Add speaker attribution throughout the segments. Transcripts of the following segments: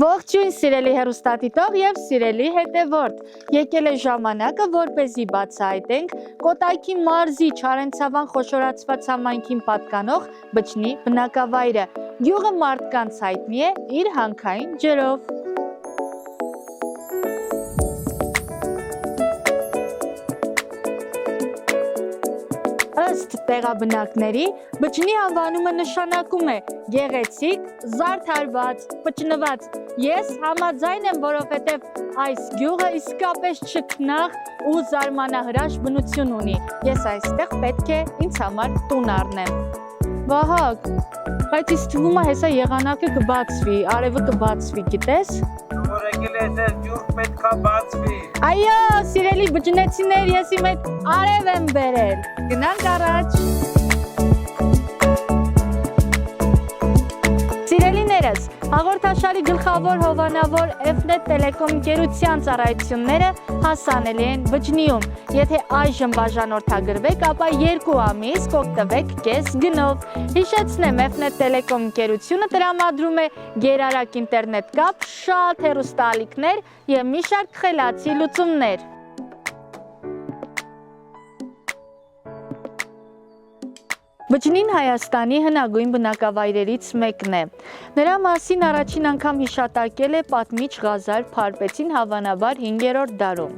Speaker 1: Ողջույն սիրելի հեռուստադիտող եւ սիրելի հետևորդ, եկել է ժամանակը, որպեսզի բացահայտենք Կոտայքի մարզի Չարենցավան խոշորացված համայնքին պատկանող Բջնի բնակավայրը։ Գյուղը մարդկանց հայտնի է իր հանքային ջրով։ Ըստ տեղաբնակների, Բջնի անվանումը նշանակում է գեղեցիկ, զարդարված, բջնված։ Ես համաձայն եմ, որովհետև այս գյուղը իսկապես չքնաղ ու զարմանահրաշ բնություն ունի։ Ես այստեղ պետք է ինձ համար տուն առնեմ։ Վահագ, բայց ինձ թվում է հեսա եղանակը կբացվի, արևը կբացվի, գիտես։
Speaker 2: Որ եկել է ձեր գյուղ պետքա բացվի։
Speaker 1: Այո, սիրելի բջնեցիներ, ես իմ հետ արև եմ բերել։ Գնանք առաջ։ Սիրելիներս, հաղորդաշարի գլխավոր հովանավոր F-Net Telecom ընկերության ծառայությունները հասանելի են Բջնիում։ Եթե այժմ բաժանորդագրվեք, ապա 2 ամիս կօգտվեք կես գնով։ Հիշեցնեմ, F-Net Telecom ընկերությունը տրամադրում է գերարագ ինտերնետ կապ, շատ հեռուստաալիքներ և մի շարք խելացի լուծումներ։ Բջնին Հայաստանի հնագույն բնակավայրերից մեկն է։ Նրա մասին առաջին անգամ հիշատակել է պատմիչ Ղազար Փարպեցին հավանաբար 5-րդ դարում։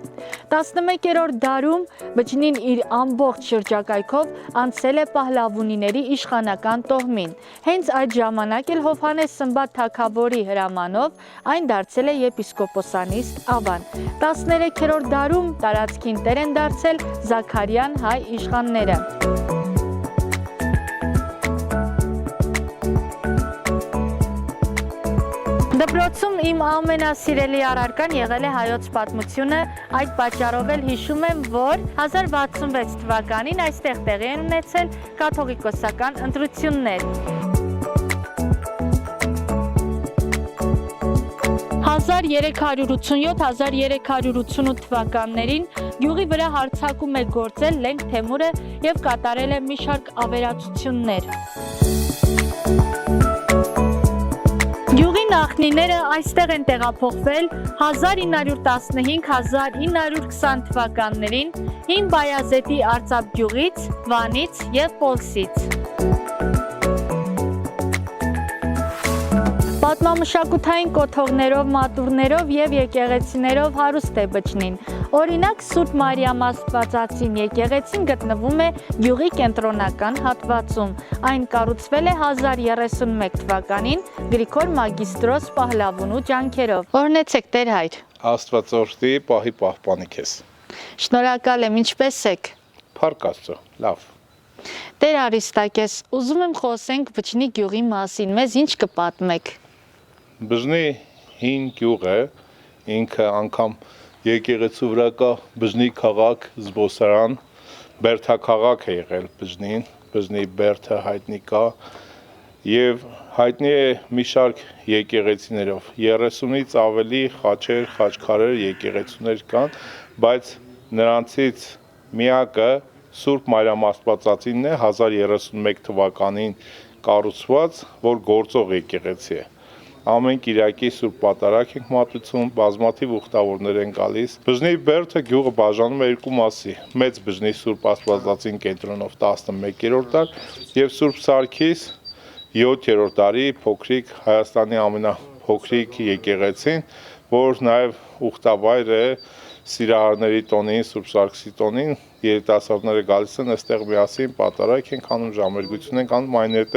Speaker 1: 11-րդ դարում Բջնին իր ամբողջ շրջակայքով անցել է Պահլավունիների իշխանական տոհմին։ Հենց այդ ժամանակ էլ Հովհաննես Սմբատ թագավորի հրամանով այն դարձել է եպիսկոպոսանիստ ավան։ 13-րդ դարում տարածքին տեր են դարձել Զաքարյան հայ իշխանները։ Դպրոցում իմ ամենասիրելի առարկան եղել է հայոց պատմությունը, այդ պատճառով էլ հիշում եմ, որ 1066 թվականին այստեղ տեղի են ունեցել կաթողիկոսական ընտրություններ։ 1387-1388 թվականներին գյուղի վրա հարձակում է գործել Լենգ Թեմուրը և կատարել է մի շարք ավերածություններ։ Գյուղի նախնիները այստեղ են տեղափոխվել 1915-1920 թվականներին Հին Բայազետի Արծափ գյուղից, Վանից և Պոլսից։ Պատմամշակութային կոթողներով, մատուռներով և եկեղեցիներով հարուստ է Բջնին։ Օրինակ Սուրբ Մարիամ Աստվածածին եկեղեցին գտնվում է գյուղի կենտրոնական հատվածում։ Այն կառուցվել է 1031 թվականին Գրիգոր Մագիստրոս Պահլավունու ջանքերով։ Օրհնեցեք Տեր հայր։
Speaker 2: Աստվածորտի պահի պահպանի քեզ։
Speaker 1: Շնորհակալ եմ, ինչպես եք։
Speaker 2: Փառք Աստծո, լավ։
Speaker 1: Տեր Արիստակես, ուզում եմ խոսենք Բջնի գյուղի մասին, մեզ ինչ կպատմեք։
Speaker 2: Բջնի հին գյուղ է, ինքը անգամ եկեղեցու վրա կա Բջնի քաղաք, զբոսարան, բերդաքաղաք է եղել Բջնին, Բջնի բերդը հայտնի կա և հայտնի է մի շարք եկեղեցիներով, 30-ից ավելի խաչեր, խաչքարեր եկեղեցուներ կան, բայց նրանցից միակը Սուրբ Մարիամ Աստվածածինն է 1031 թվականին կառուցված, որ գործող եկեղեցի է։ Ամեն կիրակի Սուրբ Պատարագ ենք մատուցում, բազմաթիվ ուխտավորներ են գալիս։ Բջնի բերդը գյուղը բաժանում է 2 մասի՝ Մեծ Բջնի Սուրբ Աստվածածին կենտրոնով 11-րդ դար և Սուրբ Սարգիս 7-րդ դարի փոքրիկ Հայաստանի ամենափոքրիկ եկեղեցին, որ նաև ուխտավայր է Սիրահարների տոնին, Սուրբ Սարգսի տոնին, երիտասարդները գալիս են այստեղ միասին պատարագ ենք անում, ժամերգություն ենք անում, այնուհետև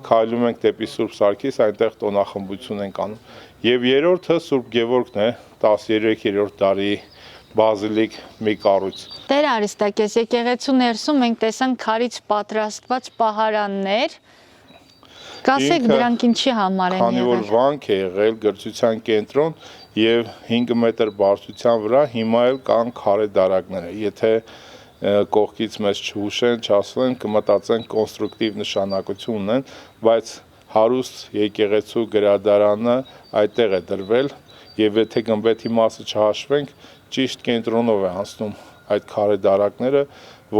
Speaker 2: քայլում ենք դեպի Սուրբ Սարգիս, այնտեղ տոնախմբություն ենք անում։ Եվ երրորդը Սուրբ Գևորգն է, 13-րդ դարի բազիլիկ մի կառույց։
Speaker 1: Տեր Արիստակես, եկեղեցու ներսում մենք տեսանք քարից պատրաստված պահարաններ։ Կասեք դրանք ինչի համար են եղել։
Speaker 2: Քանի որ վանք է եղել, գրչության կենտրոն և 5 մետր բարձրության վրա հիմա էլ կան քարե դարակները։ Եթե կողքից մեզ չհուշեն, չասեն, կմտածեն կոնստրուկտիվ նշանակություն ունեն, բայց հարուստ եկեղեցու գրադարանը այդտեղ է դրվել և եթե գմբեթի մասը չհաշվենք, ճիշտ կենտրոնով է անցնում այդ քարե դարակները,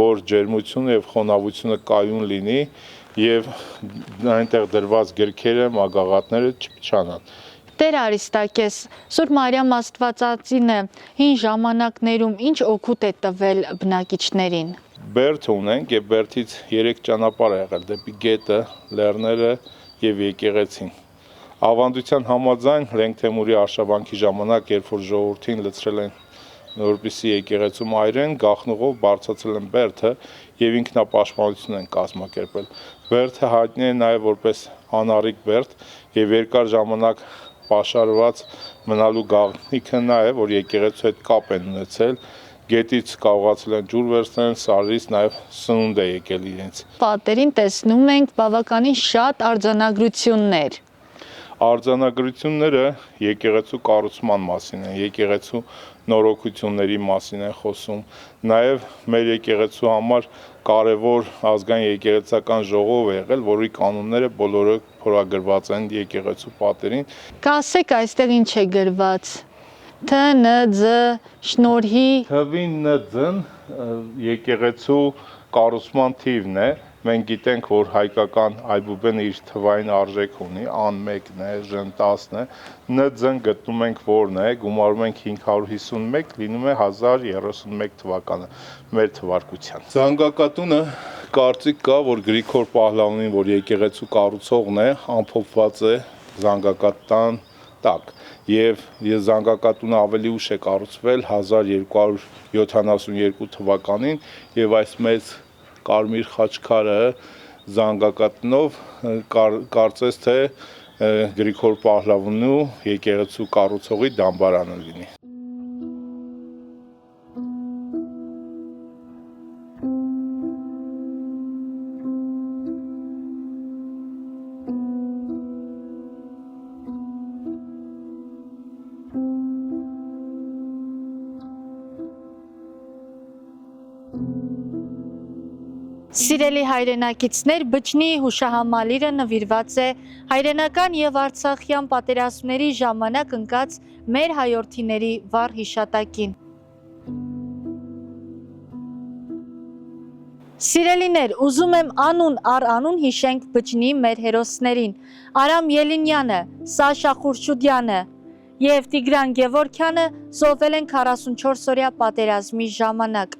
Speaker 2: որ ջերմությունը և խոնավությունը կայուն լինի և այնտեղ դրված գրքերը, մագաղատները չփչանան։
Speaker 1: Տեր Արիստակես, Սուրբ Մարիամ Աստվածածինը հին ժամանակներում ինչ օգուտ է տվել բնակիչներին։
Speaker 2: Բերդ ունենք եւ բերդից 3 ճանապարհ է եղել դեպի գետը, լեռները եւ եկեղեցին։ Ավանդության համաձայն Լենգ Թեմուրի արշավանքի ժամանակ, երբ որ ժողովրդին լցրել են որպեսզի եկեղեցու այրեն, գաղտնուղով բարձրացրել են բերդը եւ ինքնապաշտպանություն են կազմակերպել։ Բերդը հայտնի է նաեւ որպես անառիկ բերդ եւ երկար ժամանակ պաշարված մնալու գաղտնիքը նա է, որ եկեղեցու հետ կապ են ունեցել, գետից կարողացել են ջուր վերցնել, սարից նաեւ սնունդ է եկել իրենց։
Speaker 1: Պատերին տեսնում ենք բավականին շատ արձանագրություններ։
Speaker 2: Արձանագրությունները եկեղեցու կառուցման մասին են, եկեղեցու նորոգությունների մասին են խոսում, նաև մեր եկեղեցու համար կարևոր ազգային եկեղեցական ժողով է եղել, որի կանոնները բոլորը փորագրված են եկեղեցու պատերին։
Speaker 1: Կասեք այստեղ ինչ է գրված։ ԹՆՁ շնորհի
Speaker 2: Թվին ՆԾ-ն եկեղեցու կառուցման թիվն է։ Մենք գիտենք, որ հայկական այբուբենը իր թվային արժեք ունի, ան 1-ն է, ժն 10-ն է, ՆԾ-ն գտնում ենք որն է, գումարում ենք 551, լինում է 1031 թվականը, մեր թվարկության։ Զանգակատունը կարծիք կա, որ Գրիգոր Պահլավանին, որ եկեղեցու կառուցողն է, ամփոփված է զանգակատան տակ։ Եվ զանգակատունը ավելի ուշ է կառուցվել 1272 թվականին եւ այս մեծ կարմիր խաչքարը զանգակատնով կարծես թե Գրիգոր Պահլավանու եկեղեցու կառուցողի դամբարանը լինի։
Speaker 1: Սիրելի հայրենակիցներ, Բջջնի հուշահամալիրը նվիրված է հայրենական եւ արցախյան պատերազմների ժամանակ ընկած մեր հայրենիների վառ հիշատակին։ Սիրելիներ, ուզում եմ անուն առ անուն հիշենք Բջջնի մեր հերոսներին՝ Արամ Ելինյանը, Սաշա Խուրշուդյանը եւ Տիգրան Գևորգյանը զոհվել են 44-օրյա պատերազմի ժամանակ։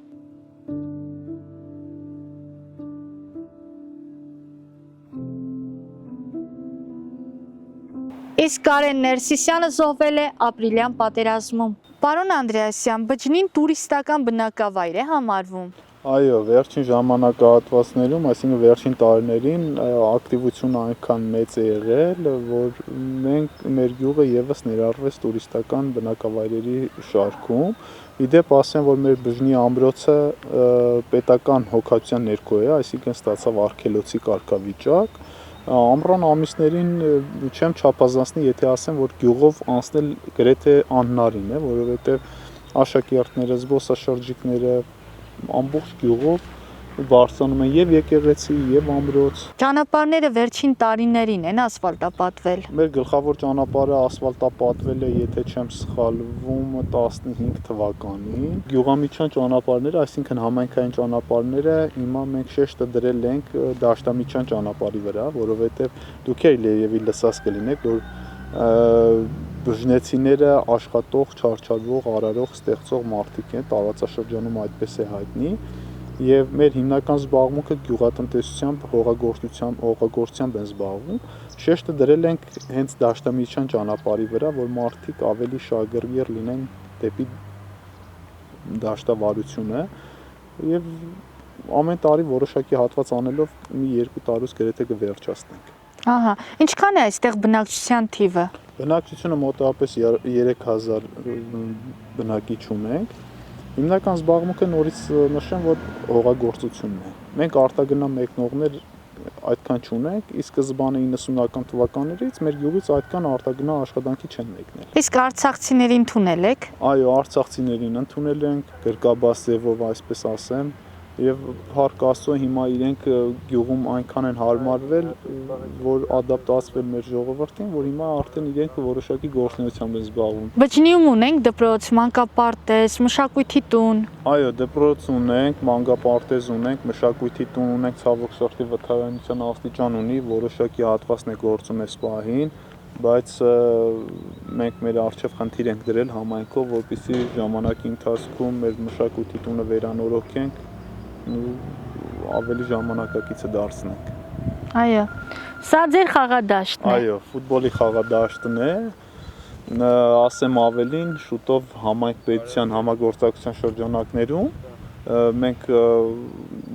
Speaker 1: Իսկ Կարեն Ներսիսյանը զոհվել է ապրիլյան պատերազմում։ Պարոն Անդրեասյան, Բջջնին տուրիստական բնակավայր է համարվում։
Speaker 3: Այո, վերջին ժամանակահատվածներում, այսինքն վերջին տարիներին ակտիվությունը այնքան մեծ է եղել, որ մեր գյուղը եւս ներառվեց տուրիստական բնակավայրերի շարքում։ Իդեպ ասեմ, որ մեր Բջջնի ամրոցը պետական հոգացության ներքո է, այսինքն ստացավ արգելոցի կարգավիճակ։ Ամռան ամիսներին չեմ չափազանցնի, եթե ասեմ, որ գյուղով անցնել գրեթե անհնարին է, որովհետև աշակերտները, զբոսաշրջիկները ամբողջ գյուղով բարձրանում են եւ եկեղեցի, եւ ամրոց։
Speaker 1: Ճանապարհները վերջին տարիներին են ասֆալտապատվել։
Speaker 3: Մեր գլխավոր ճանապարհը ասֆալտապատվել է, եթե չեմ սխալվում, 15 թվականին։ Գյուղամիջյան ճանապարհները, այսինքն համայնքային ճանապարհները, հիմա մենք շեշտը դրել ենք դաշտամիջյան ճանապարհի վրա, որովհետեւ դուք երևի լսած կլինեք, որ բժնեցիները աշխատող, չարչարվող, արարող, ստեղծող մարդիկ են, տարածաշրջանում այդպես է հայտնի։ Եվ մեր հիմնական զբաղմունքը գյուղատնտեսությամբ, հողագործությամբ են զբաղվում։ Շեշտը դրել ենք հենց դաշտամիջյան ճանապարհի վրա, որ մարդիկ ավելի շահագրգիռ լինեն դեպի դաշտավարությունը եւ ամեն տարի որոշակի հատված անելով մի 2 տարուց գրեթե կվերջացնենք։
Speaker 1: Ահա, ինչքան է այստեղ բնակչության թիվը։
Speaker 3: Բնակչությունը մոտավորապես 3000 բնակիչ ունենք։ Հիմնական զբաղմունքը նորից նշեմ, որ հողագործությունն է։ Մենք արտագնա մեկնողներ այդքան չունենք, ի սկզբանե 90-ական թվականներից մեր գյուղից այդքան արտագնա աշխատանքի չեն մեկնել։
Speaker 1: Իսկ արցախցիներին ընդունել եք։
Speaker 3: Այո, արցախցիներին ընդունել ենք, գրկաբաց ձևով, այսպես ասեմ, եւ փառք Աստծո հիմա իրենք գյուղում այնքան են հարմարվել, որ ադապտացվել մեր ժողովրդին, որ հիմա արդեն իրենք որոշակի գործունեությամբ են զբաղվում։
Speaker 1: Բջջնիում ունենք դպրոց, մանկապարտեզ, մշակույթի տուն։
Speaker 3: Այո, դպրոց ունենք, մանկապարտեզ ունենք, մշակույթի տուն ունենք, ցավոք սրտի վթարանության աստիճան ունի, որոշակի հատվածն է գործում այս պահին։ բայց մենք մեր արժև խնդիր ենք դրել համայնքով, որպեսզի ժամանակի ընթացքում մեր մշակույթի տունը վերանորոգենք ու ավելի ժամանակակիցը դարձնենք։
Speaker 1: Այո։ Սա ձեր խաղադաշտն է։
Speaker 3: Այո, ֆուտբոլի խաղադաշտն է։ Ասեմ ավելին, շուտով համայնք պետության համագործակցության շրջանակներում մենք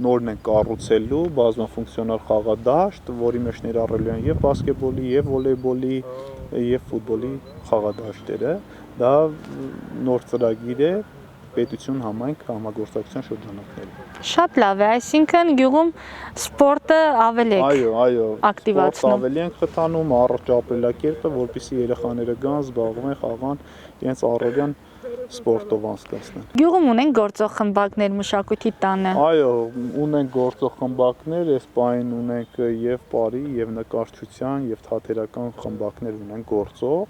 Speaker 3: նորն ենք կառուցելու բազմաֆունկցիոնալ խաղադաշտ, որի մեջ ներառելու են եւ բասկետբոլի, եւ վոլեյբոլի, եւ ֆուտբոլի խաղադաշտերը։ Դա նոր ծրագիր է պետություն համայնք համագործակցության շրջանակներում։
Speaker 1: Շատ լավ է, այսինքն գյուղում սպորտը ավելի
Speaker 3: Այո,
Speaker 1: ակտիվացնում։
Speaker 3: սպորտը ավելի ենք խթանում, առողջ ապրելակերպը, որպեսզի երեխաները գան, զբաղվեն, խաղան, իրենց առօրյան սպորտով անցկացնեն։
Speaker 1: Գյուղում ունեն գործող խմբակներ մշակույթի տանը։
Speaker 3: Այո, ունենք գործող խմբակներ, այս պահին ունենք եւ պարի, եւ նկարչության, եւ թատերական խմբակներ ունենք գործող,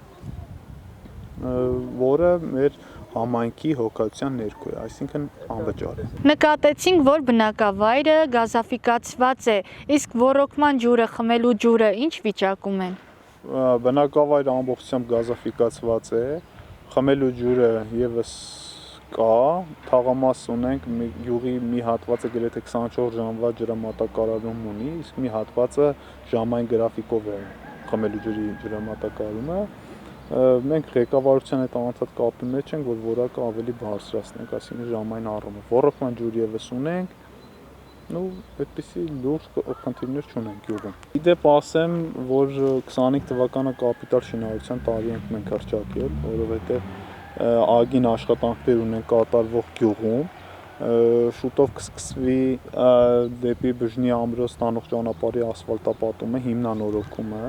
Speaker 3: որը մեր համայնքի հոգացության ներքո է, այսինքն անվճար է։
Speaker 1: Նկատեցինք, որ բնակավայրը գազաֆիկացված է, իսկ ոռոգման ջուրը, խմելու ջուրը ինչ վիճակում են։
Speaker 3: Բնակավայրը ամբողջությամբ գազաֆիկացված է, խմելու ջուրը եւս կա, թաղամաս ունենք, յուղի մի հատվածը գրեթե 24 ժամվա ջրամատակարարում ունի, իսկ մի հատվածը ժամային գրաֆիկով է խմելու ջրի ջրամատակարարումը։ Մենք ղեկավարության հետ անընդհատ կապի մեջ ենք, որ որակը ավելի բարձրացնենք, այսինքն ժամային առումով։ Ոռոգման ջուր եւս ունենք, ու այդպիսի լուրջ խնդիրներ չունենք յուղում։ Իդեպ ասեմ, որ 25 թվականը կապիտալ շինարարության տարի ենք մենք հռչակել, որովհետեւ ագին աշխատանքներ ունեն կատարվող գյուղում, շուտով կսկսվի դեպի Բժնի ամրոց տանող ճանապարհի ասֆալտապատումը, հիմնանորոգումը,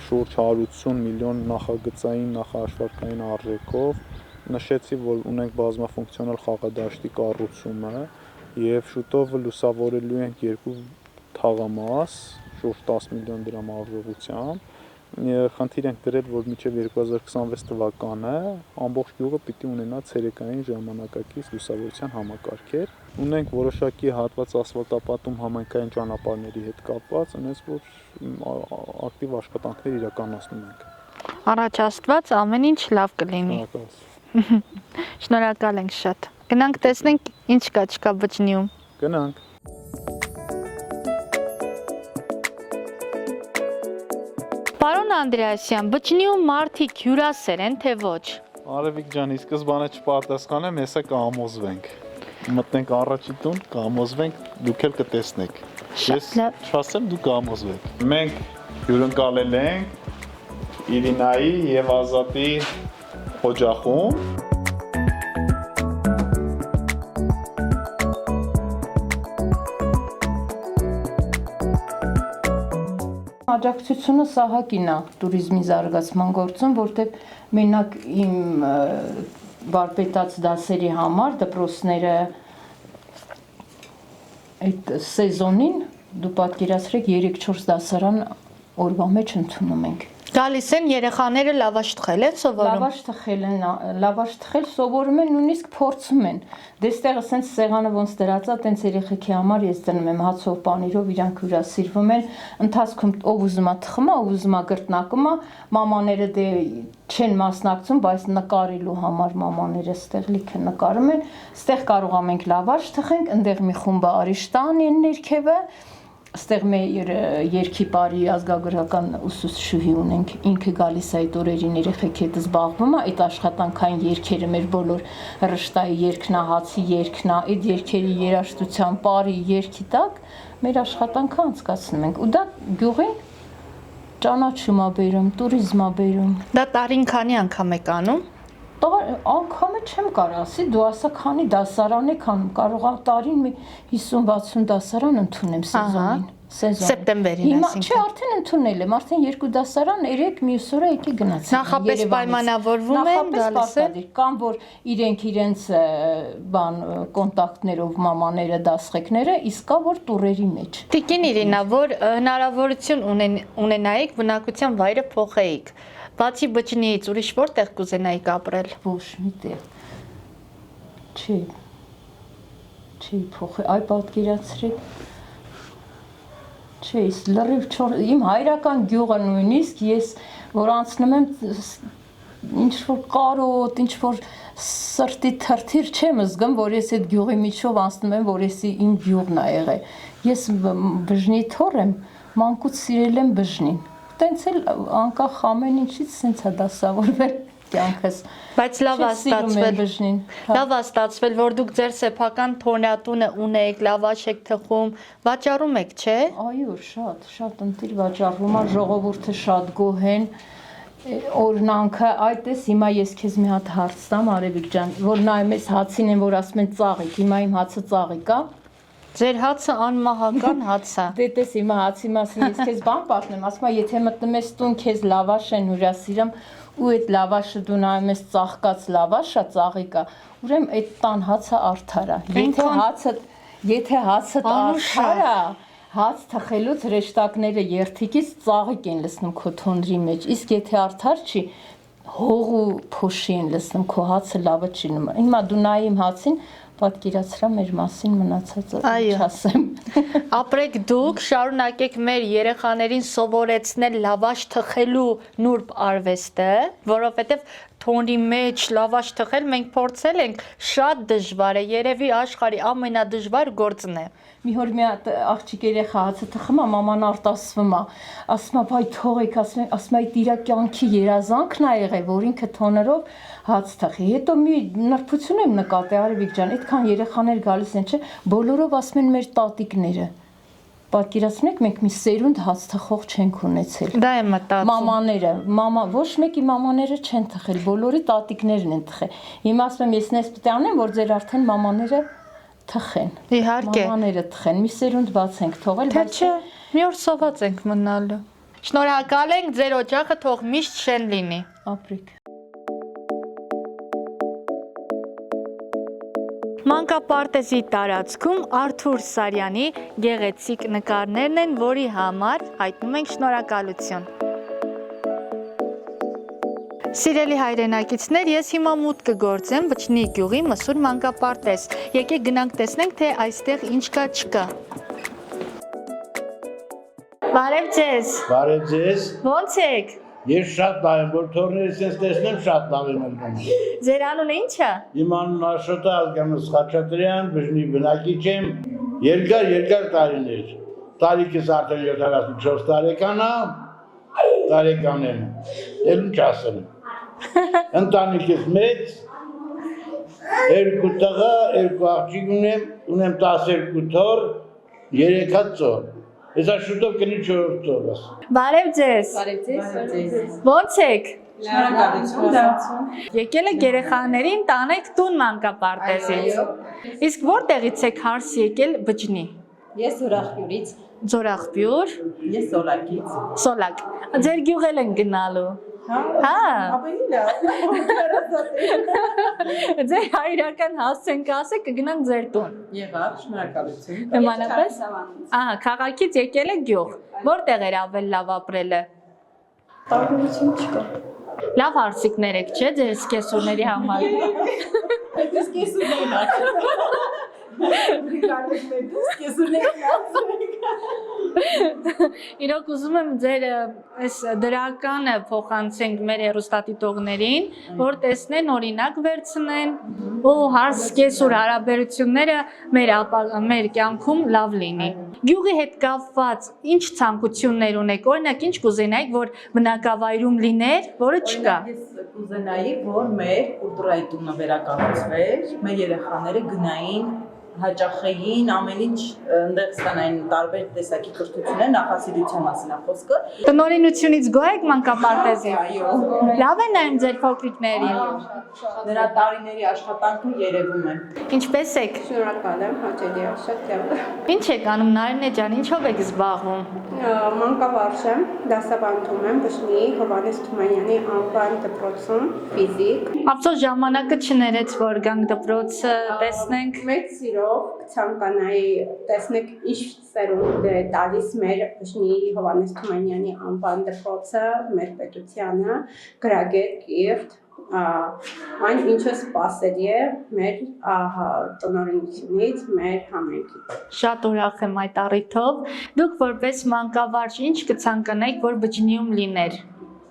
Speaker 3: շուրջ 180 միլիոն նախագծային, նախահաշվարկային արժեքով, նշեցի, որ ունենք բազմաֆունկցիոնալ խաղադաշտի կառուցումը եւ շուտով լուսավորելու ենք երկու թաղամաս, շուրջ 10 միլիոն դրամ արժողությամբ։ Խնդիր ենք դրել, որ մինչև 2026 թվականը ամբողջ գյուղը պիտի ունենա ցերեկային ժամանակակից լուսավորության համակարգեր։ Ունենք որոշակի հատված ասֆալտապատում համայնքային ճանապարհների հետ կապված, այնպես որ ակտիվ աշխատանքներ իրականացնում ենք։
Speaker 1: Առաջ Աստված ամեն ինչ լավ կլինի։ Շնորհակալ ենք շատ։ Գնանք տեսնենք ինչ կա չկա Բջնիում։
Speaker 3: Գնանք։
Speaker 1: Պարոն Անդրեասյան, Բջնիում մարդիկ հյուրասեր են, թե ոչ։
Speaker 3: Արևիկ ջան, ի սկզբանե չպատասխանեմ, հեսա կհամոզվենք։ Մտնենք առաջի տուն, կհամոզվենք, դուք էլ կտեսնեք։ Ես չասեմ, դուք կհամոզվեք։ Մենք հյուրընկալել ենք Իրինայի եւ Ազատի օջախում։
Speaker 4: Աջակցությունը սահակին է туриզմի զարգացման գործում, որտեղ մենակ իմ վարպետաց դասերի համար դպրոցները այդ սեզոնին դու պատկերացրեք 3-4 դասարան օրվա մեջ ընդունում ենք։
Speaker 1: Գալիս են երեխաները լավաշ թխել են սովորում։
Speaker 4: Լավաշ թխել սովորում են, նույնիսկ փորձում են։ Դեստեղ ասենց սեղանը ոնց դրած է, տենց երեխեքի համար ես դնում եմ հացով, պանիրով, իրանք հյուրասիրվում են։ Ընթացքում ով ուզում է թխում է, ով ուզում է գրտնակում է, մամաները դե չեն մասնակցում, բայց նկարելու համար մամաները ստեղ լիքը նկարում են։ Ստեղ կարող ենք լավաշ թխենք, այնտեղ մի խումբը արիշտան են ներքևը։ Ստեղ մեր երկի բարի ազգագրական ուսուցչուհի ունենք, ինքը գալիս է այդ օրերին երեխեքի հետ զբաղվում է, այդ աշխատանքային երգերը մեր բոլոր հրշտայի երգնա, հացի երգնա, այդ երգերի երաժշտության բարի երգի տակ մեր աշխատանքը անցկացնում ենք։ Ու դա գյուղին ճանաչում է բերում, туриզմ է բերում։
Speaker 1: Դա տարին քանի անգամ եք անում։
Speaker 4: Անգամը չեմ կարող ասի, դու ասա քանի դասարան եք անում, կարող է տարին մի 50-60 դասարան ընդունեմ սեզոնին։
Speaker 1: Սեպտեմբերին,
Speaker 4: հիմա չէ, արդեն ընդունել եմ, արդեն 2 դասարան, 3 մյուս օրը եկի գնացել։
Speaker 1: Նախապես պայմանավորվում են, գալիս են։
Speaker 4: Կամ որ իրենք իրենց բան կոնտակտներով մամաները, դասղեկները, իսկ կա որ տուրերի մեջ։
Speaker 1: Տիկին Իրինա, որ հնարավորություն ունենայիք բնակության վայրը փոխեիք։ Բացի Բջնիից ուրիշ որտեղ կուզենայիք ապրել։
Speaker 4: Ոչ մի տեղ։ Չի փոխի, այ պատկերացրեք։ Չէ, լրիվ իմ հայրական գյուղը նույնիսկ ես որ անցնում եմ ինչ որ կարոտ, ինչ որ սրտի թրթիր չեմ զգում, որ ես այդ գյուղի միջով անցնում եմ, որ ես իմ գյուղն է եղել։ Ես բժնի թոռ եմ, մանկուց սիրել եմ բժնին։ Տենց էլ անկախ ամեն ինչից սենց է դասավորվել կյանքս։
Speaker 1: Բայց լավ է ստացվել, լավ է ստացվել, որ դուք ձեր սեփական թոնատունը ունեք, լավաշ եք թխում, վաճառում եք, չէ՞։
Speaker 4: Այո, շատ ընտիր վաճառվում է, ժողովուրդը շատ գոհ են։ Օրինանքը, այդպես հիմա ես քեզ մի հատ հարց տամ, Արևիկ ջան, որ նայում ես հացին են, որ ասում են ծաղիկ, հիմա իմ հացը ծաղիկ է։
Speaker 1: Ձեր հացը անմահական հաց է։
Speaker 4: Դե տես հիմա հացի մասին ես քեզ բան պատմեմ, ասում եմ, եթե մտնում ես տուն, քեզ լավաշ են հյուրասիրում, ու այդ լավաշը դու նայում ես ծաղկած լավաշա, ծաղիկա, ուրեմն այդ տան հացը արդար է։ Եթե հացը արդար է, հաց թխելուց հրեշտակները երթիկից ծաղիկ են լցնում քո թոնրի մեջ, իսկ եթե արդար չի, հող ու փոշի են լցնում, քո հացը լավը չի նման։ Հիմա դու նայի իմ հացին, պատկերացրա մեր մասին մնացածը չասեմ։
Speaker 1: Ապրեք դուք, շարունակեք մեր երեխաներին սովորեցնել լավաշ թխելու նուրբ արվեստը, որովհետև թոնի մեջ լավաշ թխել մենք փորձել ենք, շատ դժվար է, երևի աշխարհի ամենադժվար գործն է։
Speaker 4: Մի օր մի հատ աղջիկ երեխա հացը թխում է, մաման արտասվում է, ասում է, բայ թողեք, ասում է, այդ իր կյանքի երազանքն է եղել, որ ինքը թոներով հաց թխի։ Հետո մի նրբություն եմ նկատել, Արևիկ ջան, այդքան երեխաներ գալիս են, չէ, բոլորով ասում են մեր տատիկները։ Պատկերացնեք, մենք մի սերունդ հաց թխող չենք ունեցել։
Speaker 1: Դա եմ մտածում։
Speaker 4: Մամաները, ոչ մեկի մամաները չեն թխել, բոլորի տատիկներն են թխել։ Հիմա ասում եմ, ես նես պետք է անեմ, որ ձեր արդեն մամաները թխեն։
Speaker 1: Իհարկե։
Speaker 4: Մամաները թխեն, մի սերունդ բաց ենք թողել,
Speaker 1: Թե չէ, մի օր սոված ենք մնալու։ Շնորհակալ ենք, ձեր օջախը թող միշտ շեն լինի։
Speaker 4: ապրիկ։
Speaker 1: Մանկապարտեզի տարածքում Արթուր Սարյանի գեղեցիկ նկարներն են, որի համար հայտնում ենք շնորհակալություն։ Սիրելի հայրենակիցներ, ես հիմա մուտք կգործեմ Վչնի գյուղի Մսուր մանկապարտեզ։ Եկեք գնանք տեսնենք, թե այստեղ ինչ կա չկա։ Բարև ձեզ։
Speaker 5: Բարև ձեզ։
Speaker 1: Ո՞նց եք։
Speaker 5: Ես շատ լավ եմ, որ թողներս ես տեսնեմ, շատ լավ եմ ելնում։
Speaker 1: Ձեր անունը ի՞նչ է։
Speaker 5: Իմ անունն Աշոտ է, Ազգանոց Խաչատրյան, բժնի բնակիչ եմ։ Երկար տարիներ։ Տարիքս արդեն 74 տարեկան եմ։ Էլ ինչ ասեմ։ Ընտանիքս մեծ, երկու տղա, երկու աղջիկ ունեմ 12 թոռ, 3 հատ ծոր։ Ես շուտով կնի 4 ծորը։
Speaker 1: Բարև ձեզ։
Speaker 6: Բարև ձեզ։
Speaker 1: Ո՞նց եք։
Speaker 6: Շնորհակալություն։
Speaker 1: Եկել եք երեխաներին տանեք տուն մանկապարտեզից։ Իսկ որտեղից եք հարս եկել Բջնի։
Speaker 6: Ես Զորախբյուրից,
Speaker 1: Ձորախբյուր,
Speaker 6: ես Սոլակից։
Speaker 1: Սոլակ։ Ձեր գյուղել են գնալու։ Հա։
Speaker 6: Ավելի լավ։
Speaker 1: Ձեր հայրական հասցենք ասեք կգնանք ձեր տուն։
Speaker 6: Եղավ, շնորհակալություն։
Speaker 1: Նմանապես։ Ահա, քաղաքից եկել եք գյուղ։ Որտեղ էր ավելի լավ ապրելը։
Speaker 6: Տարբերություն չկա։
Speaker 1: Լավ հարցիկներ եք, չէ՞, ձեր սկեսուրների համար։
Speaker 6: Այդպես կեսուրներն ա։ Ռիկարդոս մեդուս կեսուրներն ա։
Speaker 1: Իրոք ուզում եմ ձեր այս դրականը փոխանցենք մեր հեռուստադիտողներին, որ տեսնեն, օրինակ վերցնեն ու հարս կեսուր հարաբերությունները մեր կյանքում լավ լինի։ Գյուղի հետ կապված ինչ ցանկություններ ունեք, օրինակ ինչ կուզենայիք, որ բնակավայրում լիներ, որը չկա։
Speaker 6: Ես կուզենայի, որ մեր կուլտուրայի տունը վերակառուցվեր, մեր երեխաները գնային հաճախեին, ամեն ինչ ընդեղ ստանային տարբեր տեսակի կրթություններ, նախասիրության մասին է խոսքը։
Speaker 1: Տնօրինությունից գոհ եք մանկապարտեզի։
Speaker 6: Այո։
Speaker 1: Լավ է նայում ձեր փոքրիկներին։
Speaker 6: Նրա տարիների աշխատանքը երևում է։
Speaker 1: Ինչպես եք։
Speaker 7: Շնորհակալ եմ, հաճելի է, շատ լավ։
Speaker 1: Ինչ եք անում Նարինե ջան, ինչով եք զբաղվում։
Speaker 7: Մանկավարժ եմ, դասավանդում եմ Վշնի Հովհաննես Թումանյանի անվան դպրոցում ֆիզիկ։
Speaker 1: Ափսոս ժամանակը չներեց, որ գանք դպրոցը տեսնենք։
Speaker 7: Մեծ սիրով կցանկանայի տեսնեք ինչ սերունդ է տալիս մեր Վշնի Հովհաննես Թումանյանի անվան դպրոցը, մեր պետությանը, գրագետ, կիրթ, այն ինչը սպասելի է մեր տնօրինությունից, մեր համայնքից։
Speaker 1: Շատ ուրախ եմ այդ առիթով։ Դուք որպես մանկավարժ ինչ կցանկանայիք, որ Բջջինիում լիներ։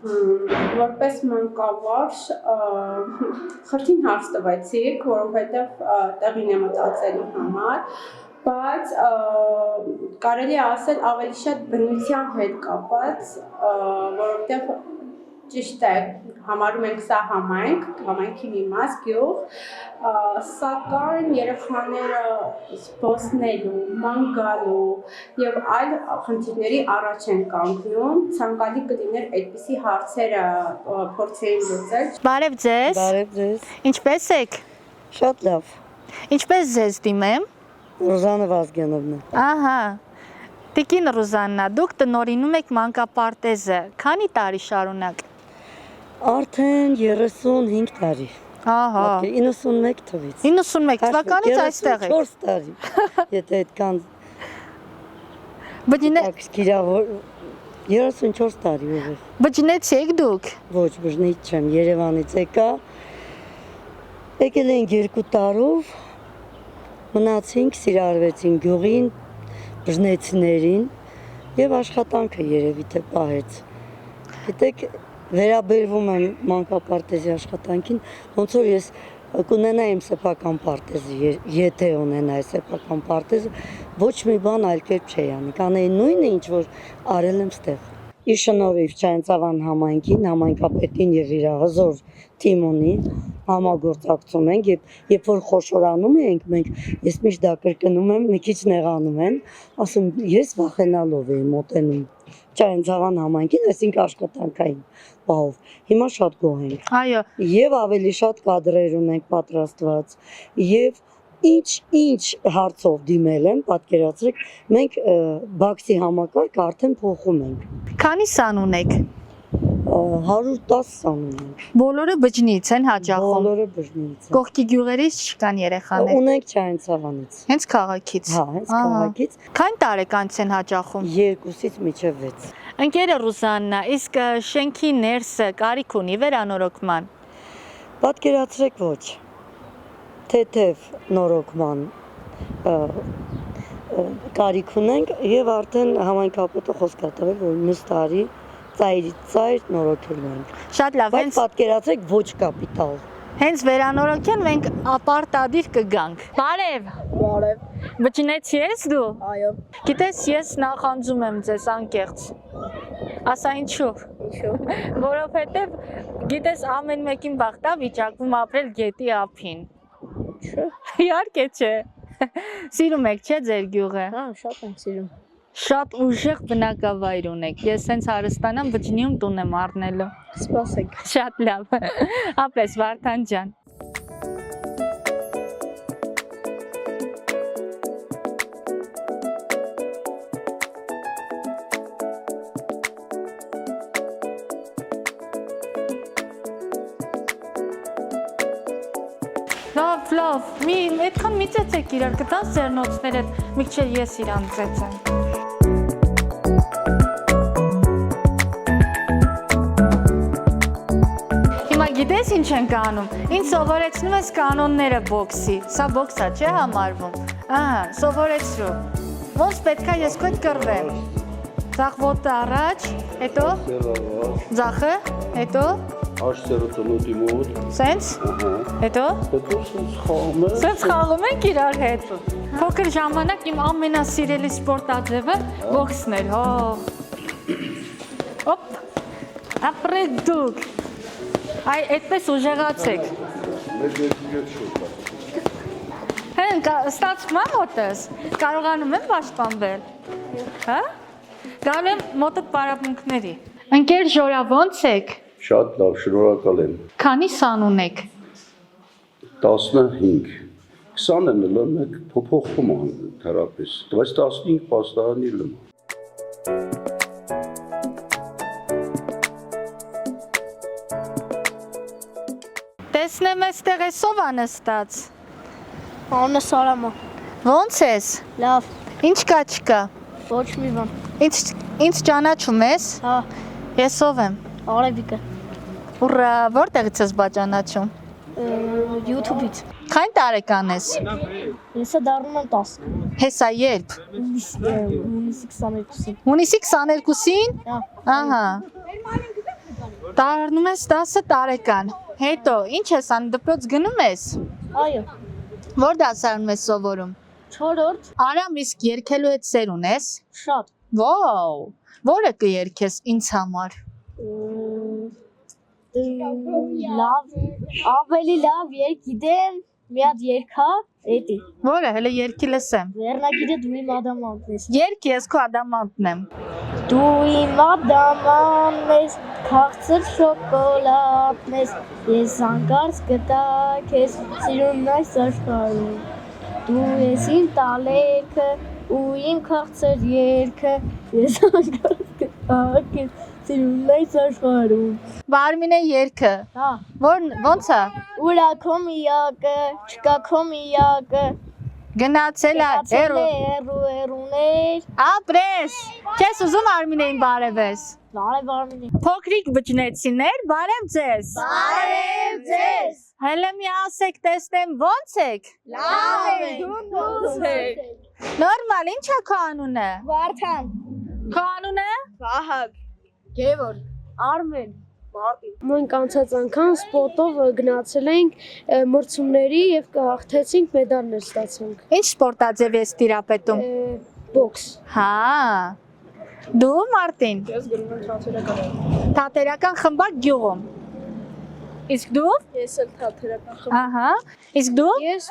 Speaker 7: Որպես մանկավարժ խրթին հարց տվեցիք, որովհետև տեղին է մտածելու համար, բայց կարելի է ասել ավելի շատ բնության հետ կապված, որովհետև ճիշտ է, համարում ենք սա համայնքի մի մաս գյուղ, սակայն երեխաները զբոսնելու, ման գալու եւ այլ խնդիրների առաջ են կանգնում, ցանկալի կլիներ այդպիսի հարցերը փորձեին լուծել։
Speaker 1: Բարև ձեզ։
Speaker 8: Բարև ձեզ։
Speaker 1: Ինչպե՞ս եք։
Speaker 8: Շատ լավ։
Speaker 1: Ինչպե՞ս ձեզ դիմեմ։
Speaker 8: Ռուզանա Վազգենովնա։
Speaker 1: Ահա։ Տիկին Ռուզաննա, դուք տնօրինում եք մանկապարտեզը։ Քանի տարի շարունակ։
Speaker 8: Արդեն 35 տարի։
Speaker 1: Ահա։
Speaker 8: 91 թվից։
Speaker 1: 91 թվականից այստեղ եք։
Speaker 8: 4 տարի։ Եթե այդքան
Speaker 1: Բջինե
Speaker 8: 34 տարի ուղիղ։
Speaker 1: Բջնեցի եք դուք։
Speaker 8: Ոչ, բժնից չեմ, Երևանից եկա։ Եկել ենք 2 տարով, մնացինք, սիրարվեցին գյուղին, բժնեցիներին եւ աշխատանքը երևի թե պահեց։ Գիտեք, վերաբերվում եմ մանկապարտեզի աշխատանքին, ոնց որ ես կունենայեմ սեփական պարտեզը, եթե ունենայի սեփական պարտեզը, ոչ մի բան այլ կերպ չէի անի, կանեի նույնը ինչ որ արել եմ ստեղ։ Իր շնորհիվ Չայնցավան համայնքին, համայնքապետին եւ իր հզոր թիմոնին համագործակցում ենք եւ երբ որ խոշորանում ենք մենք, ես միշտ դա կրկնում եմ, մի քիչ նեղանում են, ասում ես վախենալով եմ մոտենում Չայնցավան համայնքին, այսինքն աշխատանքային բաղով։ Հիմա շատ գոհ ենք։
Speaker 1: Այո։
Speaker 8: Եվ ավելի շատ կադրեր ունենք պատրաստված եւ ինչ հարցով դիմել եմ, պատկերացրեք, մենք բաքսի համակարգ արդեն փոխում ենք։
Speaker 1: Քանի սան ունեք։
Speaker 8: 110 սան ունենք։
Speaker 1: Բոլորը բջնից են հաճախում։
Speaker 8: Բոլորը բժնից են։
Speaker 1: Կողքի գյուղերից չկան երեխաներ։
Speaker 8: Ունենք Չայնցավանից։
Speaker 1: Հենց քաղաքից։
Speaker 8: Հա, հենց քաղաքից։
Speaker 1: Քանի տարեկանից են հաճախում։
Speaker 8: 2-ից մինչև 6։
Speaker 1: Ընկերը Ռուզաննա, իսկ շենքի ներսը կարիք ունի վերանորոգման։
Speaker 8: Պատկերացրեք ոչ։ Թեթև նորոգման կարիք ունենք եւ արդեն համայնքապետը խոսք է տվել, որ մյուս տարի ծայրից ծայր նորոգելու ենք։
Speaker 1: Շատ լավ,
Speaker 8: Բայց պատկերացրեք ոչ կապիտալ։
Speaker 1: հենց վերանորոգեն մենք ապարտադիր կգանք։ Բարև։
Speaker 9: Բարև։
Speaker 1: Բջնեցի ես դու։
Speaker 9: Այո։
Speaker 1: Գիտես, ես նախանձում եմ ձեզ անկեղծ։ Ասա ինչու։
Speaker 9: Ինչու։
Speaker 1: Որովհետև գիտես ամեն մեկին բախտա վիճակում ապրել գետի ափին։
Speaker 9: Չէ։
Speaker 1: Իհարկե չէ։ Սիրում եք չէ ձեր գյուղը։
Speaker 9: Հա, շատ եմ սիրում։
Speaker 1: Շատ ուժեղ բնակավայր ունեք։ Ես հենց հարստանամ Բջջինիում տուն եմ առնելու։
Speaker 9: Սպասեք։
Speaker 1: Շատ լավ։ Ապրես Վարդան ջան։ Լավ, այդքան մի ծեցեք իրար, կտաս ձեր նոցները, մի քիչ ես իրան ծեցեմ։ Հիմա գիտես ինչ ենք անում, ինձ սովորեցնում ես կանոնները բոքսի, սա բոքսա չէ համարվում, սովորեցրու, ոնց պետք է ես քո հետ կռվեմ, ձախ ոտը առաջ, հետո, ձախը, հետո,
Speaker 5: Աշտերոտնոտի մոտ։
Speaker 1: սենց, հետո, սենց խաղում ենք իրար հետ, փոքր ժամանակ իմ ամենասիրելի սպորտաձևը բոքսն էր, հոպ, ապրեք դուք, այ այդպես ուժեղացեք, հեն ստացվում է մոտս, կարողանում եմ պաշտպանվել, հա, գալու եմ մոտդ պարապմունքների, ընկեր Ժորա ոնց եք,
Speaker 5: Շատ լավ, շնորհակալ եմ։
Speaker 1: Քանի սան ունեք։
Speaker 5: 15 20-ը լմեք փոփոխում են թերապիս, բայց 15 պաստարանի լմ։
Speaker 1: Տեսնեմ այստեղ էսով է նստած։
Speaker 9: Անունը Սարամա։
Speaker 1: Ոնց ես։
Speaker 9: Լավ։
Speaker 1: Ինչ կա չկա։
Speaker 9: Ոչ մի բան։
Speaker 1: Ինձ ճանաչում ես։
Speaker 9: Հա,
Speaker 1: Ես ով եմ։
Speaker 9: Արևիկը։
Speaker 1: Ուրա, որտեղից ես բա ճանաչում։
Speaker 9: YouTube-ից։
Speaker 1: Քանի տարեկան ես։
Speaker 9: Հեսա դառնում եմ 10։
Speaker 1: Հեսա երբ։
Speaker 9: Հունիսի 22-ին։
Speaker 1: Հունիսի 22-ին։
Speaker 9: Հա։
Speaker 1: Ահա։ Դառնում ես 10 տարեկան։ Հետո ինչ ես անում, դպրոց գնում ես։
Speaker 9: Այո։
Speaker 1: Որ դասարանում ես սովորում։
Speaker 9: 4-րդ։
Speaker 1: Արամ իսկ երգելու հետ սեր ունես։
Speaker 9: Շատ։
Speaker 1: Վաու։ Որը կերգես ինձ համար։
Speaker 9: Լավ, ավելի լավ երգ գիտեմ, մի հատ երգա, էդի։
Speaker 1: Որը հələ երգի լսեմ։
Speaker 9: Վերնագիրը դու իմ ադամանտն ես։
Speaker 1: Երգ ես քո ադամանտն եմ։
Speaker 9: Դու իմ ադամանտն ես, քաղցր շոկոլադն ես, ես անկարծ գտա քեզ, սիրուն այս աշխարհում։ Դու ես իմ տալերքը ու իմ քաղցր երգը, ես անկարծ գտա քեզ, սիրուն այս աշխարհում։
Speaker 1: Բարմինե երգը։
Speaker 9: Հա։
Speaker 1: Ոնց է։
Speaker 9: Ուրա քո միակը, չկա քո միակը,
Speaker 1: Գնացել է
Speaker 9: հերուներ։
Speaker 1: Ապրես։ Չես ուզում Արմինեին բարևես։
Speaker 9: Բարև Արմինե։
Speaker 1: Փոքրիկ բջնեցիներ, բարև ձեզ։
Speaker 9: Բարև ձեզ։
Speaker 1: Հələ մի ասեք տեսնեմ ոնց եք։
Speaker 9: Լավ ենք։ Դուք եք։
Speaker 1: Նորմալ, ի՞նչ է քո անունը։
Speaker 9: Վարդան։
Speaker 1: Քո անունը։
Speaker 9: Վահագ։ Գևորգ։ Արմեն։ Մենք անցած անգամ սպորտով գնացել ենք մրցումների եւ հաղթեցինք մեդալներ ստացանք։
Speaker 1: Ինչ սպորտաձև ես տիրապետում։
Speaker 9: Բոքս։
Speaker 1: Հա։ Դու Մարտին։
Speaker 9: Ես գնում եմ թատերական։
Speaker 1: Թատերական խմբակ գյուղում։ Իսկ դու։
Speaker 9: Ես էլ թատերական խմբակ։
Speaker 1: Ահա։ Իսկ դու։
Speaker 9: Ես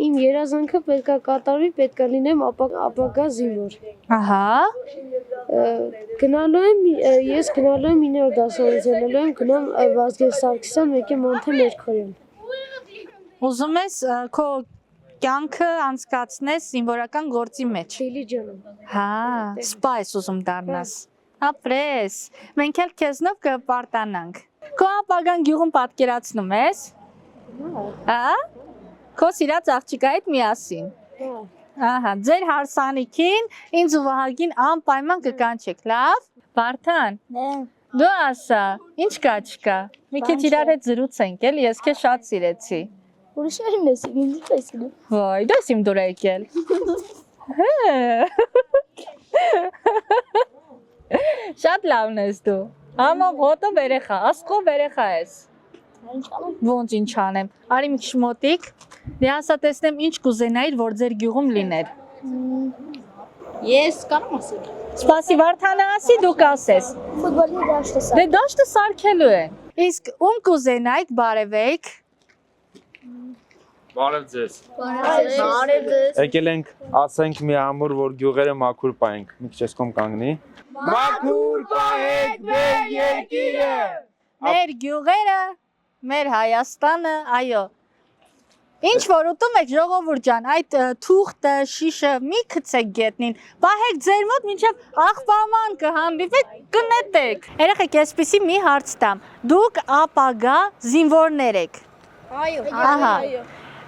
Speaker 9: իմ երազանքը պետքա կատարվի, պետքա լինեմ ապագա զինվոր։
Speaker 1: Ահա։
Speaker 9: Ես գնալու եմ 9-րդ դասարան, ելնելու եմ գնամ Վազգեն Սարգսյան, մեկի Մանթե Մերքորյան։
Speaker 1: Ուզում ես քո կյանքը անցկացնես զինվորական գործի մեջ։
Speaker 9: Դիլիջանում։
Speaker 1: Հա, սպա ես ուզում դառնաս։ Ապրես։ Մենք էլ քեզնով կպարտանանք։ Քո ապագան գյուղում պատկերացնում ես։ Հա։ Քո սիրած աղջիկա հետ միասին։ Ահա, ձեր հարսանիքին ինձ ու Վահագին անպայման կկանչեք, լավ։ Վարդան։ Դու ասա, ինչ կա չկա։ Մի քիչ իրար հետ զրուցենք, էլի, ես քեզ շատ սիրեցի։
Speaker 9: Ուրիշներին ես ինձ ես գնում։
Speaker 1: Վայ, դու ես իմ դուր եկել։ Շատ լավն ես դու։ Համով հոտով երեխա, ասկով երեխա ես։
Speaker 9: Ինչ անեմ։
Speaker 1: Ոնց ինչ անեմ։ Արի մի քիչ մոտիկ։ Դե ասա տեսնեմ ինչ կուզենայիր, որ ձեր գյուղում լիներ։
Speaker 9: Ես կարող ասեմ։
Speaker 1: Սպասի Վարդանը ասի, դու կասես։
Speaker 9: Ֆուտբոլի դաշտը սա։
Speaker 1: Դե դաշտը սարքելու են։ Իսկ ում կուզենայիք բարևեիք։
Speaker 10: Բարև ձեզ։
Speaker 9: Բարև ձեզ։
Speaker 10: Եկել ենք ասենք մի ամուր, որ գյուղերը մաքուր պահենք։ Մի քիչ էսկոմ կանգնի։ Մաքուր պահեք մեր երկիրը։
Speaker 1: Մեր գյուղերը, մեր Հայաստանը, այո։ Ինչ որ ուտում եք ժողովուրդ ջան, այդ թուղթը, շիշը մի գցեք գետնին, պահեք ձեր մոտ մինչև աղբաման կհանդիպեք, կնետեք։ Երեխեք, այսպեսի մի հարց տամ։ Դուք ապագա զինվորներ եք։
Speaker 9: Այո։
Speaker 1: Ահա։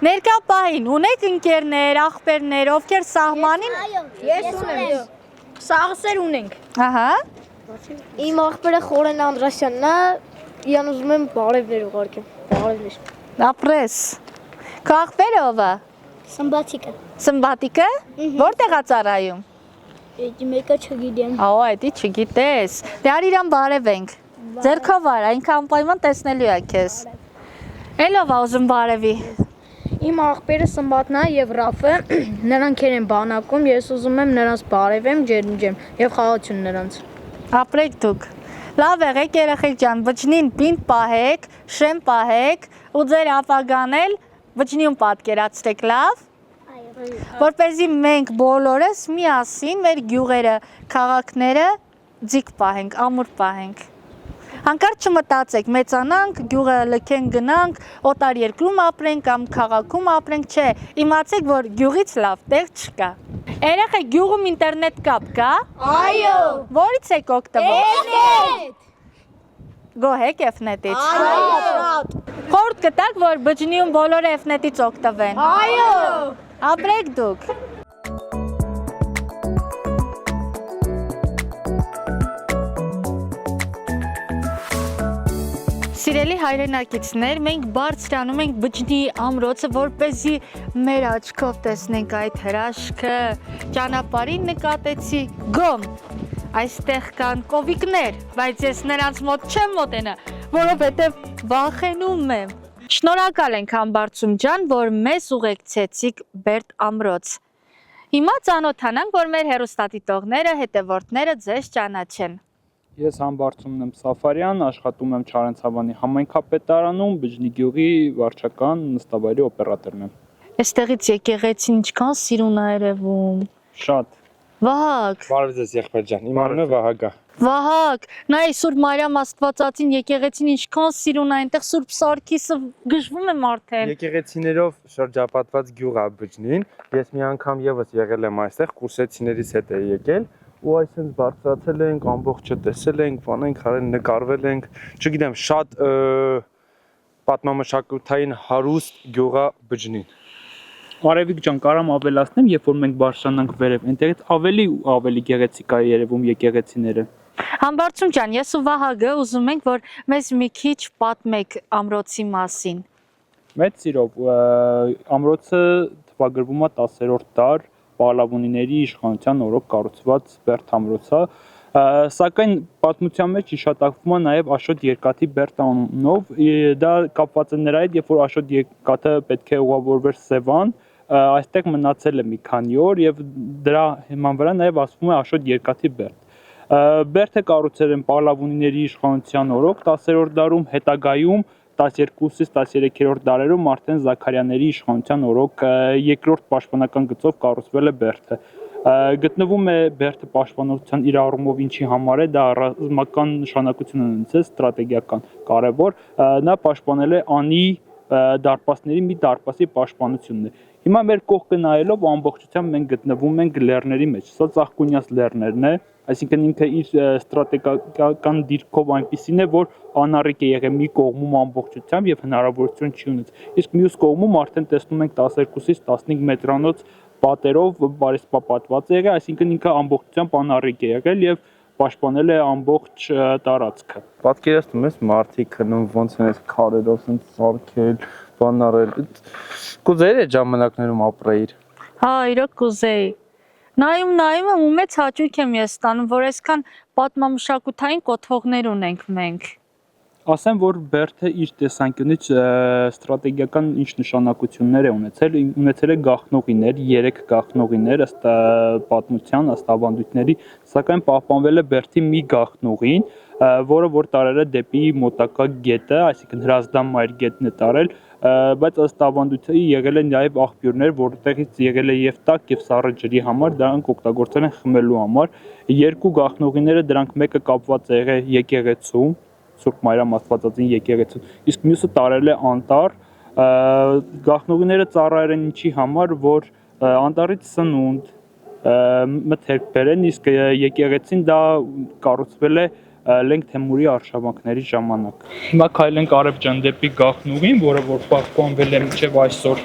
Speaker 1: Ներկա պահին ունեք ընկերներ, աղբերներ, ովքեր սահմանին։
Speaker 9: Ես ունեմ։ Սաղսեր ունենք։
Speaker 1: Ահա։
Speaker 9: Իմ աղբերը Խորեն Անդրասյանն է, իրան ուզում եմ բարևներ ուղարկեմ։ Բարևներ։
Speaker 1: Ապրես։ Քո աղբերը ով է։
Speaker 9: Սմբաթիկը։
Speaker 1: Սմբատիկը։ Որտեղ է ծառայում։
Speaker 9: Էդի մեկը չգիտեմ։
Speaker 1: Ահա, էդի չգիտես։ Դե արի իրան բարևենք։ Ձերքով արա, ինքը անպայման տեսնելու է քեզ։ Էլով է ուզում բարևի։
Speaker 9: Իմ աղբերը Սմբատնա եւ Ռաֆը, նրանք են բանակում, ես ուզում եմ նրանց բարևեմ, ջերմջեմ եւ խաղացուն նրանց։
Speaker 1: Ապրեք դուք։ Լավ եղեք երեխեք ջան, բջնին պինդ պահեք, շեմ պահեք ու ձեր ապագան էլ բջնիում պատկերացրեք, լավ։ Որպեսզի մենք բոլորս միասին մեր գյուղերը, քաղաքները ձիգ պահենք, ամուր պահենք։ Հանկարծ չմտածեք, մեծանանք, գյուղը լքենք գնանք, օտար երկրում ապրենք կամ քաղաքում ապրենք, չէ, իմացեք, որ գյուղից լավ տեղ չկա։ Երեխեք, գյուղում ինտերնետ կապ կա։
Speaker 9: Այո։
Speaker 1: Որից եք օգտվում։ Գոհեք F-net-ից։
Speaker 9: Այո։
Speaker 1: Խորհուրդ կտաք, որ բջնիում բոլորը F-net-ից օգտվեն։
Speaker 9: Այո։
Speaker 1: Ապրեք դուք։ Սիրելի հայրենակիցներ, մենք բարձրանում ենք Բջնի ամրոցը, որպեսզի մեր աչքով տեսնենք այդ հրաշքը։ Ճանապարհին նկատեցի գոմ։ Այստեղ կան կովիկներ, բայց ես նրանց մոտ չեմ մոտենա, որովհետև վախենում եմ։ Շնորհակալ ենք Համբարձում ջան, որ մեզ ուղեկցեցիք Բերդ ամրոց։ Հիմա ծանոթանանք, որ մեր հեռուստադիտողները, հետևորդները ձեզ ճանաչեն։
Speaker 3: Ես Համբարձումն եմ Սաֆարյան, աշխատում եմ Չարենցավանի համայնքապետարանում, Բջնի գյուղի վարչական նստավայրի օպերատորն եմ։
Speaker 1: Այստեղից եկեղեցին ինչքան սիրուն է երևում։
Speaker 3: Շատ։
Speaker 1: Վահագ։
Speaker 10: Բարև ձեզ եղբայր ջան, իմ անունը Վահագ է։
Speaker 1: Վահագ, նայ Սուրբ Մարիամ Աստվածածին եկեղեցին ինչքան սիրուն է, այնտեղ Սուրբ Սարգիսը գժվում եմ արդեն։
Speaker 10: Եկեղեցիներով շրջապատված գյուղ է Բջնին։ Ես մի անգամ եւս եղել եմ այստեղ, կուրսեցիներից հետ էի եկել ու այսպես բարձրացել ենք, ամբողջը տեսել ենք, բանենք, հարեն նկարվել ենք, չգիտեմ, շատ պատմամշակութային հարուստ գյուղ է Բջնին։
Speaker 3: Արևիկ ջան, կարամ ավելացնեմ, երբ որ մենք բարձրանանք վերև, այնտեղից ավելի գեղեցիկ է երևում եկեղեցիները։
Speaker 1: Համբարձում ջան, ես ու Վահագը ուզում ենք, որ մեզ մի քիչ պատմեք ամրոցի մասին։
Speaker 3: Մեծ սիրով, ամրոցը թվագրվում է 10-րդ դար Պահլավոնիների իշխանության օրոք կառուցված Բերդ ամրոց է, սակայն պատմության մեջ հիշատակվում է նաև Աշոտ Երկաթի Բերդ անունով, դա կապված է նրա հետ, երբ որ Աշոտ Երկաթը պետք է ուղղավորվեր Սևան, այստեղ մնացել է մի քանի օր եւ դրա հիման վրա նաև ասվում է Աշոտ Երկաթի Բերդ։ Բերդը կառուցել են Պահլավոնիների իշխանության օրոք 10-րդ դարում, հետագայում 12-ից 13-րդ դարերում արդեն Զաքարյանների իշխանության օրոք երկրորդ պաշտպանական գծով կառուցվել է Բերդը։ Գտնվում է Բերդը պաշտպանության իր առումով ինչի համար է, դա ռազմական նշանակություն ունեցել, ստրատեգիական կարևոր, նա պաշտպանել է Անի դարպասների մի դարպասի պաշտպանությունն է։ Հիմա մեր կողքը նայելով ամբողջությամբ մենք գտնվում ենք լեռների մեջ, սա Ծաղկունյաց լեռներն է, այսինքն ինքը իր ստրատեգիական դիրքով այնպիսին է, որ անառիկ է եղել մի կողմում ամբողջությամբ եւ հնարավորություն չի ունեցել։ Իսկ մյուս կողմում արդեն տեսնում ենք 12-ից 15 մետրանոց պատերով բարեսպապատված է եղել, այսինքն ինքը ամբողջությամբ անառիկ է եղել եւ պաշտպանել է ամբողջ տարածքը։
Speaker 10: Պատկերացնում ես մարդիկ քնում ոնց են այս քարերով sense սարքել, բան արել։ Կուզեի այդ ժամանակներում ապրեիր։
Speaker 1: Հա, իրոք կուզեի։ Նայում եմ ու մեծ հաճույք եմ ես ստանում, որ այսքան պատմամշակութային կոթողներ ունենք մենք։
Speaker 3: Ասեմ, որ Բերդը իր տեսանկյունից ստրատեգիական ինչ նշանակություններ է ունեցել է գաղտնողիներ, 3 գաղտնողիներ ըստ պատմության, ըստ ավանդույթների, սակայն պահպանվել է Բերդի մի գաղտնողին, որը որ տարել է դեպի մոտակա գետը, այսինքն Հրազդան մայր գետն է տարել, բայց ըստ ավանդույթի եղել են նաև աղբյուրներ, որտեղից եղել է եւ տաք եւ սառը ջրի համար, դրանք օգտագործել են խմելու համար։ 2 գաղտնողիները դրանք մեկը կապված է եղել եկեղեցում, Սուրբ Մարիամ Աստվածածին եկեղեցու, իսկ մյուսը տարել է անտառ, գաղտնողիները ծառայել են ինչի համար, որ անտառից սնունդ, մթերք բերեն, իսկ եկեղեցին դա կառուցվել է Լենք Թեմուրի արշավանքների ժամանակ։ Հիմա քայլենք Արև ջան դեպի գաղտնուղին, որը որ պահպանվել է մինչև այսօր,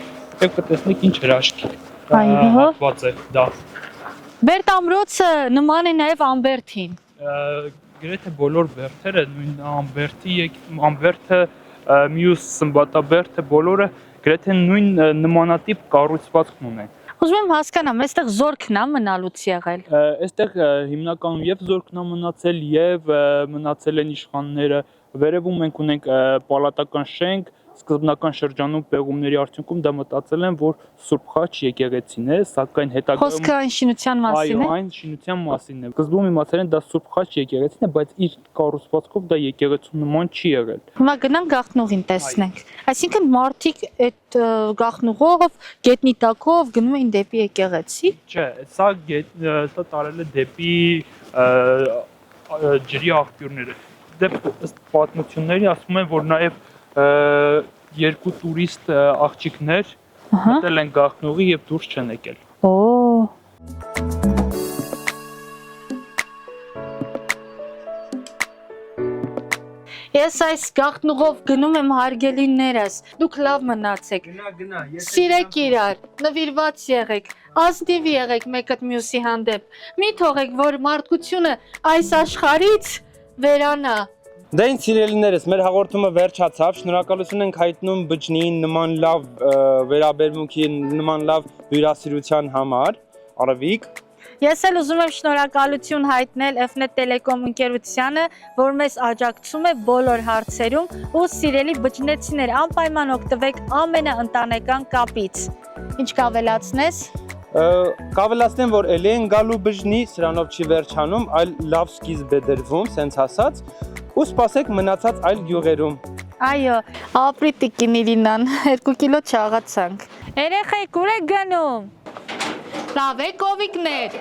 Speaker 3: եւ կտեսնեք ինչ հրաշք հատված է դա։
Speaker 1: Բերդ ամրոցը նման է նաև Ամբերդին։
Speaker 3: Գրեթե բոլոր բերդերը, նույն Ամբերդը, մյուս Սմբատաբերդը, բոլորը գրեթե նույն նմանատիպ կառուցվածքն ունեն։
Speaker 1: Ուզում եմ հասկանամ, այստեղ զորքն է մնալուց եղել։
Speaker 3: Այստեղ հիմնականում եւ զորքն է մնացել եւ մնացել են իշխանները։ Վերևում մենք ունենք պալատական շենք, սկզբնական շրջանում պեղումների արդյունքում դա մտածել են, որ Սուրբ Խաչ եկեղեցին է, սակայն հետագայում
Speaker 1: Խոսքը այն շինության մասին է։
Speaker 3: Այո, այն շինության մասին է։ Սկզբում իմացել են դա Սուրբ Խաչ եկեղեցին է, բայց իր կառուցվածքով դա եկեղեցու նման չի եղել։
Speaker 1: Հիմա գնանք գաղտնուղին տեսնենք։ Այսինքն մարդիկ այդ գաղտնուղով, գետնի տակով գնում էին դեպի եկեղեցի։
Speaker 3: Չէ, սա տարել է դեպի ջրի աղբյուրները։ Ըստ պատմությունների ասում են, որ նաև 2 տուրիստ աղջիկներ մտել են գաղտնուղի եւ դուրս չեն եկել։
Speaker 1: Օ։ Ես այս գաղտնուղով գնում եմ հարգելիներս, դուք լավ մնացեք։
Speaker 10: Գնա,
Speaker 1: Սիրեք իրար, նվիրված եղեք, ազնիվ եղեք մեկըդ մյուսի հանդեպ։ Մի թողեք, որ մարդկությունը այս աշխարհից վերանա։
Speaker 10: Դե ինձ սիրելիներս, մեր հաղորդումը վերջացավ, շնորհակալություն ենք հայտնում բջնին նման լավ վերաբերմունքի, նման լավ հյուրասիրության համար, Արևիկ։
Speaker 1: Ես էլ ուզում եմ շնորհակալություն հայտնել Fnet Telecom ընկերությանը, որ մեզ աջակցում է բոլոր հարցերում ու սիրելի բջնեցիներ անպայման օգտվեք ամենաընտանեկան կապից։ Ինչ կավելացնես։
Speaker 10: Կավելացնեմ, որ էլի են գալու բջնի, սրանով չի վերջանում, այլ լավ սկիզբ է դրվում, սենց ասած, ու սպասեք մնացած այլ գյուղերում։
Speaker 1: Այո, ապրի տիկին Իրինան, 2 կիլո չաղացանք։ Երեխեք, ուր եք գնում։ Լավ է, կովիկներ։